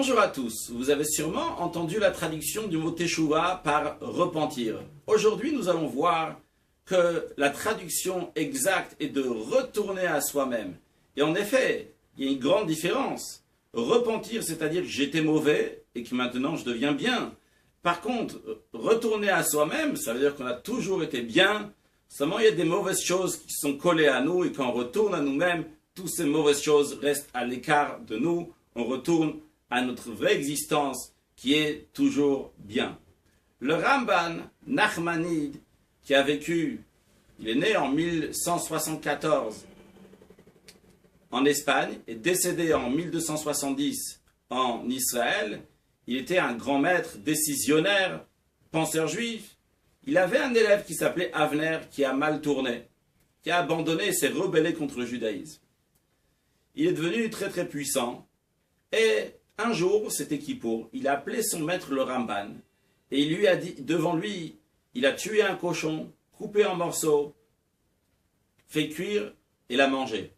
Bonjour à tous, vous avez sûrement entendu la traduction du mot Teshuvah par repentir. Aujourd'hui, nous allons voir que la traduction exacte est de retourner à soi-même. Et en effet, il y a une grande différence. Repentir, c'est-à-dire que j'étais mauvais et que maintenant je deviens bien. Par contre, retourner à soi-même, ça veut dire qu'on a toujours été bien, seulement il y a des mauvaises choses qui sont collées à nous et quand on retourne à nous-mêmes, toutes ces mauvaises choses restent à l'écart de nous, on retourne à notre vraie existence qui est toujours bien. Le Ramban Nachmanide, qui a vécu, il est né en 1174 en Espagne et décédé en 1270 en Israël, il était un grand maître, décisionnaire, penseur juif. Il avait un élève qui s'appelait Avner qui a mal tourné, qui a abandonné et s'est rebellé contre le judaïsme. Il est devenu très très puissant et un jour, c'était Kippour, il a appelé son maître le Ramban et il lui a dit, devant lui, il a tué un cochon, coupé en morceaux, fait cuire et l'a mangé.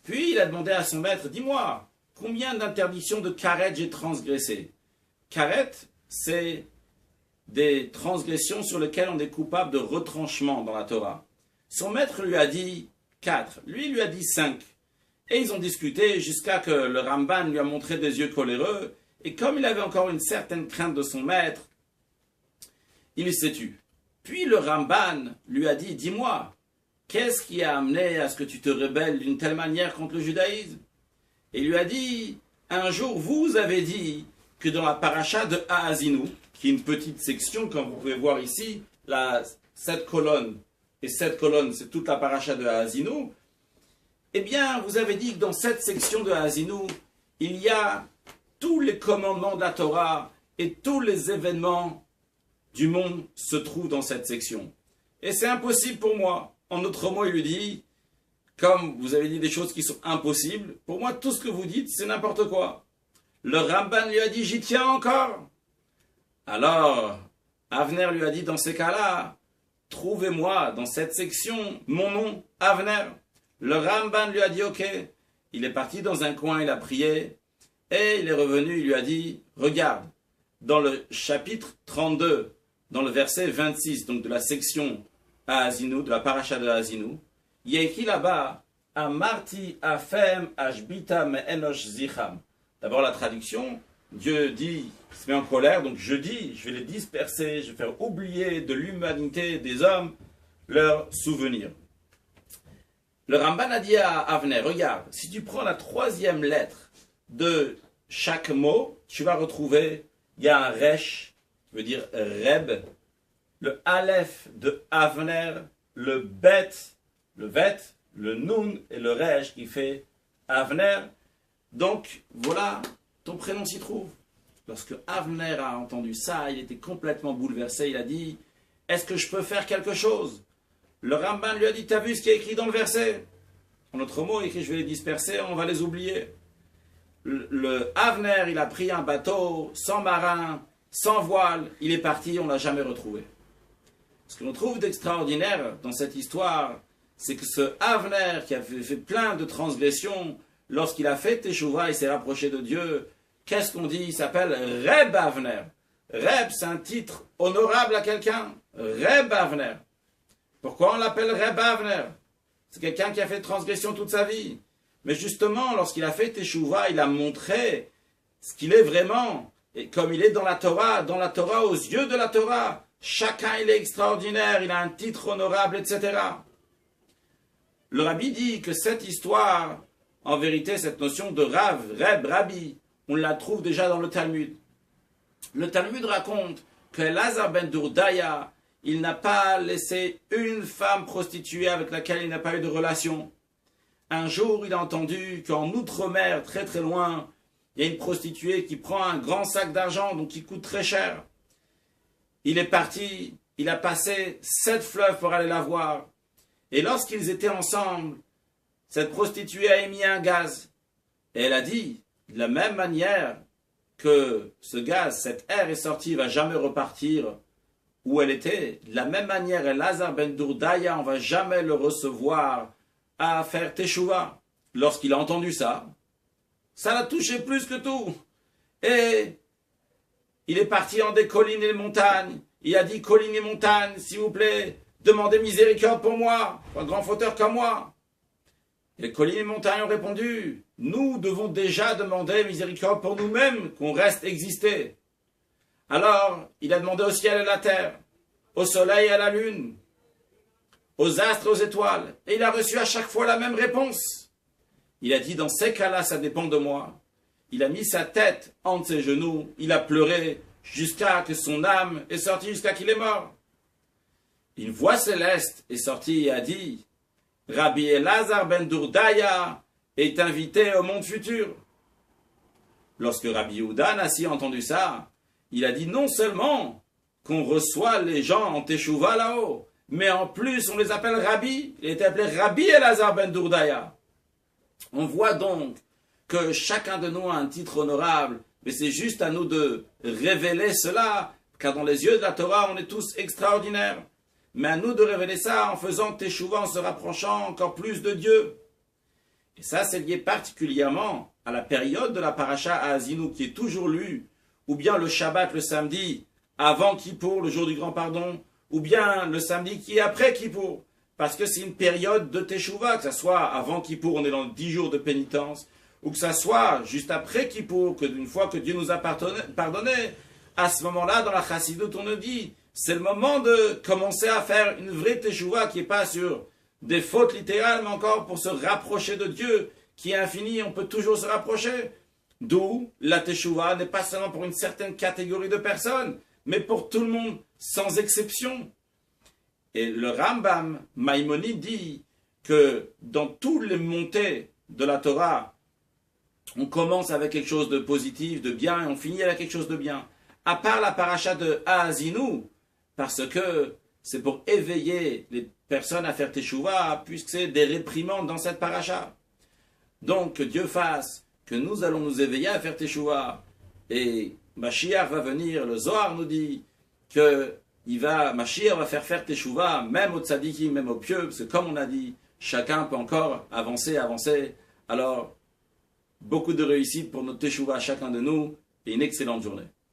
Puis il a demandé à son maître, dis-moi, combien d'interdictions de karet j'ai transgressées? Karet, c'est des transgressions sur lesquelles on est coupable de retranchement dans la Torah. Son maître lui a dit 4, lui il lui a dit 5. Et ils ont discuté jusqu'à que le Ramban lui a montré des yeux coléreux. Et comme il avait encore une certaine crainte de son maître, il s'est tu. Puis le Ramban lui a dit, dis-moi, qu'est-ce qui a amené à ce que tu te rebelles d'une telle manière contre le judaïsme? Et il lui a dit, un jour vous avez dit que dans la paracha de Haazinu, qui est une petite section, comme vous pouvez voir ici, 7 colonnes, et 7 colonnes, c'est toute la paracha de Haazinu, eh bien, vous avez dit que dans cette section de Haazinu, il y a tous les commandements de la Torah et tous les événements du monde se trouvent dans cette section. Et c'est impossible pour moi. En autre mot, il lui dit, comme vous avez dit des choses qui sont impossibles, pour moi, tout ce que vous dites, c'est n'importe quoi. Le Ramban lui a dit, j'y tiens encore. Alors, Avner lui a dit, dans ces cas-là, trouvez-moi dans cette section mon nom, Avner. Le Ramban lui a dit, ok. Il est parti dans un coin, il a prié, et il est revenu, il lui a dit, regarde, dans le chapitre 32, dans le verset 26, donc de la section Haazinu, de la paracha de Haazinu, il y a écrit là-bas, Amarti afem ashbita me enosh zicham. D'abord la traduction, Dieu dit, il se met en colère, donc je dis, je vais les disperser, je vais faire oublier de l'humanité des hommes leurs souvenirs. Le Ramban a dit à Avner, regarde, si tu prends la 3e lettre de chaque mot, tu vas retrouver, il y a un resh, qui veut dire reb, le aleph de Avner, le bet, le vet, le nun et le resh qui fait Avner. Donc voilà, ton prénom s'y trouve. Lorsque Avner a entendu ça, il était complètement bouleversé, il a dit, est-ce que je peux faire quelque chose? Le Ramban lui a dit, t'as vu ce qui est écrit dans le verset? En autre mot, il écrit, je vais les disperser, on va les oublier. Le Avner, il a pris un bateau, sans marin, sans voile, il est parti, on ne l'a jamais retrouvé. Ce que l'on trouve d'extraordinaire dans cette histoire, c'est que ce Avner, qui a fait plein de transgressions, lorsqu'il a fait Teshuvah, il s'est rapproché de Dieu, qu'est-ce qu'on dit? Il s'appelle Reb Avner. Reb, c'est un titre honorable à quelqu'un. Reb Avner. Pourquoi on l'appelle Reb Avner? C'est quelqu'un qui a fait transgression toute sa vie. Mais justement, lorsqu'il a fait Teshuvah, il a montré ce qu'il est vraiment. Et comme il est dans la Torah, aux yeux de la Torah, chacun il est extraordinaire, il a un titre honorable, etc. Le Rabbi dit que cette histoire, en vérité, cette notion de Rav, Reb, Rabbi, on la trouve déjà dans le Talmud. Le Talmud raconte que Elazar ben Dourdaya, il n'a pas laissé une femme prostituée avec laquelle il n'a pas eu de relation. Un jour, il a entendu qu'en Outre-mer, très très loin, il y a une prostituée qui prend un grand sac d'argent, donc qui coûte très cher. Il est parti, il a passé 7 fleuves pour aller la voir. Et lorsqu'ils étaient ensemble, cette prostituée a émis un gaz. Et elle a dit, de la même manière que ce gaz, cet air est sorti, il ne va jamais repartir où elle était. De la même manière, Elazar ben Dourdaya, on ne va jamais le recevoir à faire Teshuvah. Lorsqu'il a entendu ça, ça l'a touché plus que tout. Et il est parti en des collines et des montagnes. Il a dit, collines et montagnes, s'il vous plaît, demandez miséricorde pour moi, pour un grand fauteur comme moi. Et les collines et montagnes ont répondu, nous devons déjà demander miséricorde pour nous-mêmes, qu'on reste exister. Alors, il a demandé au ciel et à la terre, au soleil et à la lune, aux astres et aux étoiles, et il a reçu à chaque fois la même réponse. Il a dit, dans ces cas-là, ça dépend de moi. Il a mis sa tête entre ses genoux, il a pleuré jusqu'à que son âme est sortie, jusqu'à qu'il est mort. Une voix céleste est sortie et a dit, Rabbi Elazar ben Dourdaya est invité au monde futur. Lorsque Rabbi Yehuda Nassi a entendu ça, il a dit non seulement qu'on reçoit les gens en Teshuvah là-haut, mais en plus on les appelle Rabbi. Il était appelé Rabbi Elazar ben Dourdaya. On voit donc que chacun de nous a un titre honorable, mais c'est juste à nous de révéler cela, car dans les yeux de la Torah, on est tous extraordinaires. Mais à nous de révéler ça en faisant Teshuvah, en se rapprochant encore plus de Dieu. Et ça, c'est lié particulièrement à la période de la paracha Haazinu qui est toujours lue, ou bien le Shabbat le samedi, avant Kippour, le jour du grand pardon, ou bien le samedi qui est après Kippour, parce que c'est une période de Teshuvah, que ce soit avant Kippour, on est dans 10 jours de pénitence, ou que ça soit juste après Kippour, que d'une fois que Dieu nous a pardonné, à ce moment-là, dans la Chassidoute, on nous dit, c'est le moment de commencer à faire une vraie Teshuvah qui n'est pas sur des fautes littérales, mais encore pour se rapprocher de Dieu, qui est infini, on peut toujours se rapprocher. D'où la Teshuvah n'est pas seulement pour une certaine catégorie de personnes, mais pour tout le monde, sans exception. Et le Rambam Maïmonide dit que dans toutes les montées de la Torah, on commence avec quelque chose de positif, de bien, et on finit avec quelque chose de bien. À part la paracha de Haazinu, parce que c'est pour éveiller les personnes à faire Teshuvah, puisque c'est des réprimandes dans cette paracha. Donc, que Dieu fasse que nous allons nous éveiller à faire Teshuvah. Et Mashiach va venir, le Zohar nous dit que Mashiach va faire Teshuvah, même aux tzadikim, même aux pieux, parce que comme on a dit, chacun peut encore avancer. Alors, beaucoup de réussite pour notre Teshuvah, chacun de nous, et une excellente journée.